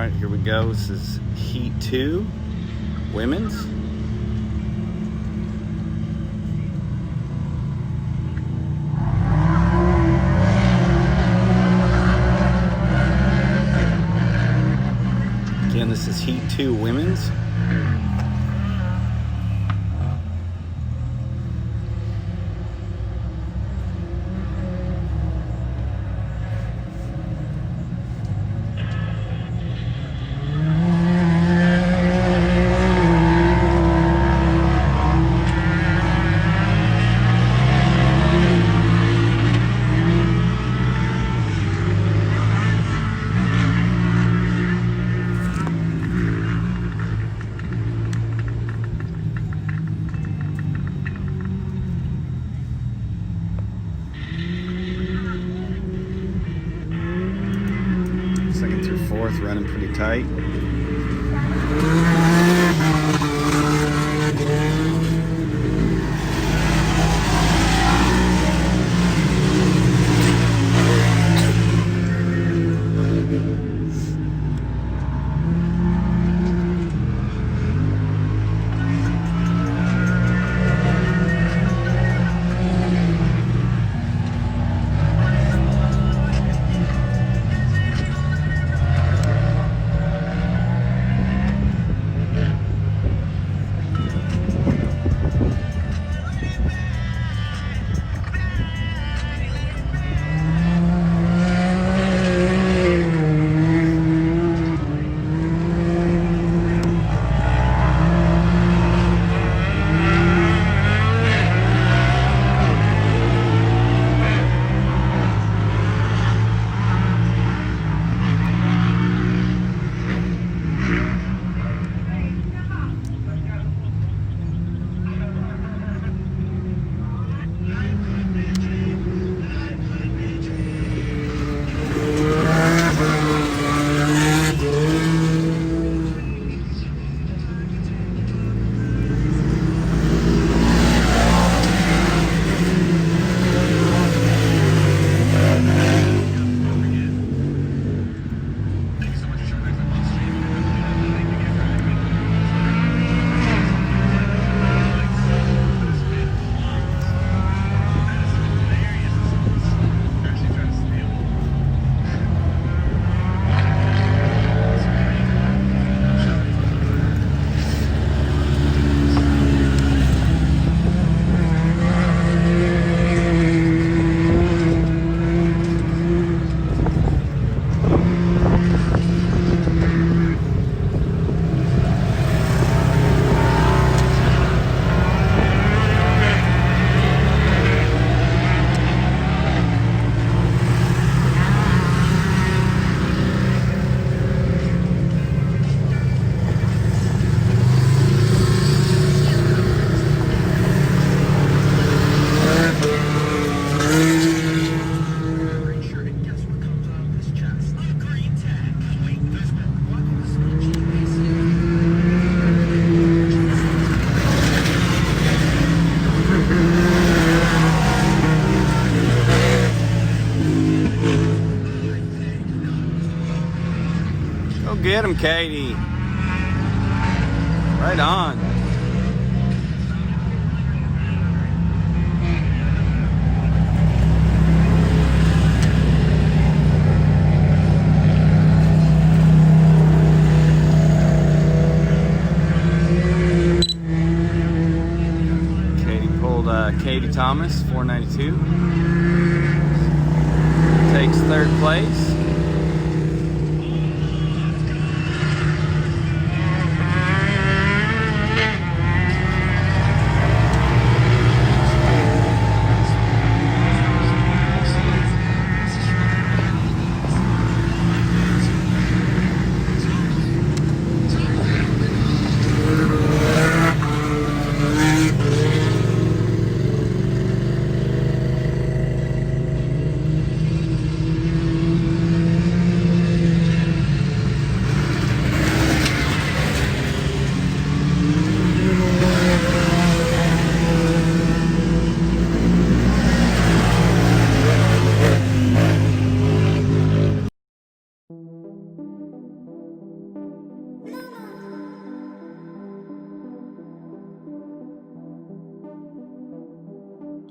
Alright, here we go. This is Heat 2, women's. Again, this is Heat 2, women's. Second through fourth, running pretty tight. Go get him, Katie. Right on. Katie pulled Katie Thomas, 492. Takes third place.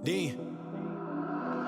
Dean.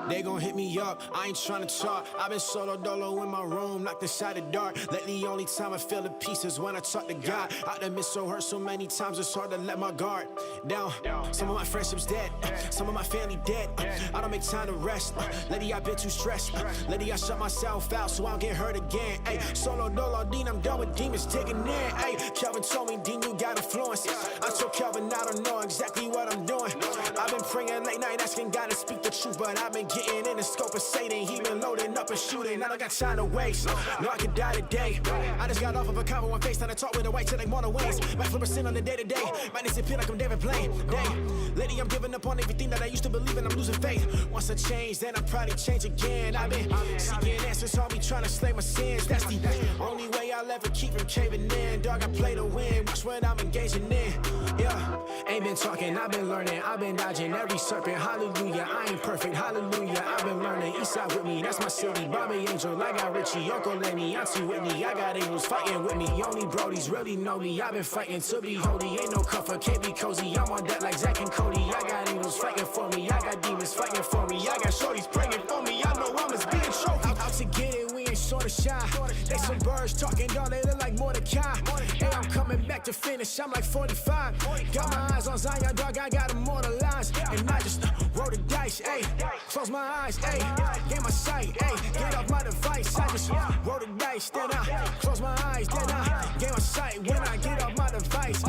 They gon' hit me up, I ain't tryna talk. I've been solo dolo in my room, locked inside the dark. Lately, only time I feel the peace is when I talk to God. I done been so hurt so many times, it's hard to let my guard down. Some of my friendships dead, some of my family dead. I don't make time to rest. Lately, I've been too stressed. Lately, I shut myself out so I don't get hurt again. Ay, solo dolo, Dean, I'm done with demons digging in. Ay, Kelvin told me, Dean, you got influence. I told Kelvin, I don't know exactly what I'm doing. I've been praying late night, asking God to speak the truth, but I've been getting in the scope of Satan. He been loading up and shooting. I don't got time to waste. No, I could die today. I just got off of a convo on FaceTime to talk with a white chick like Mona Wayne's. Might flip a sin on the day to day. Might need to pin like I'm David Blaine. Dang. Lately, I'm giving up on everything that I used to believe in. I'm losing faith. Once I change, then I'll probably change again. I've been seeking answers, all me trying to slay my sins. That's the only way I'll ever keep from caving in. Dog, I play to win. Watch what I'm engaging in. Yeah. Ain't been talking, I've been learning. I've been dodging every serpent. Hallelujah. I ain't perfect. Hallelujah. I've been learning. Eastside with me, that's my city. Bobby Angel, I got Richie, Uncle Lenny, Auntie Whitney. I got angels fighting with me. Only brodies really know me. I've been fighting to be holy. Ain't no comfort, can't be cozy. I'm on that like Zach and Cody. I got angels fighting for me. I got demons fighting for me. I got shorties praying for me. I know I'm as being trophy. Out to get it, we ain't short of shy. They some birds talking, dog, they look like Mordecai. And I'm coming back to finish, I'm like 45. Got my eyes on Zion, dog, I got immortalized. And I just roll the dice, ayy. Close my eyes, ayy. Get my sight, ayy. Get off my device. I just roll the dice, then I close my eyes, then I get my sight when I get off my device.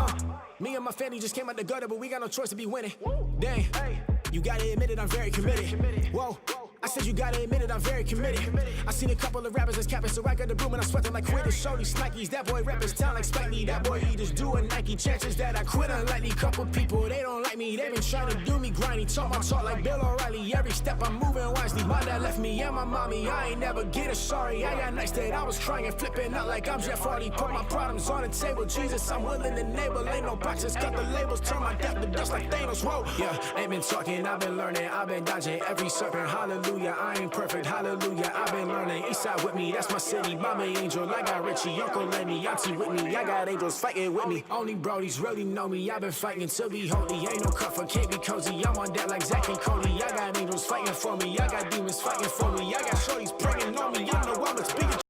Me and my family just came out the gutter, but we got no choice to be winning. Dang, you gotta admit it, I'm very committed. Whoa. I said you gotta admit it, I'm very committed. I seen a couple of rappers that's capping, so I got the broom and I sweat them like quitters. Show these Nikes, that boy rappers town like Spike Lee. That boy he just doing Nike. Chances that I quit unlikely. Couple people, they don't like me, they been trying to do me grimy. Talk my talk like Bill O'Reilly. Every step I'm moving wisely. My dad left me and my mommy, I ain't never get a sorry. I got nights that I was crying, flipping out like I'm Jeff Hardy. Put my problems on the table, Jesus, I'm willing to enable. Ain't no boxes, cut the labels, turn my death to dust like Thanos. Whoa, yeah, ain't been talking, I've been learning. I've been dodging every serpent, hallelujah. I ain't perfect, hallelujah, I've been learning. Eastside with me, that's my city. Mama Angel, I got Richie, Uncle Lenny, Auntie Whitney. I got angels fighting with me. Only brodies really know me. I've been fighting to be holy. Ain't no comfort, can't be cozy. I'm on that like Zach and Cody. I got angels fighting for me. I got demons fighting for me. I got shorties praying on me. I know I'm as big a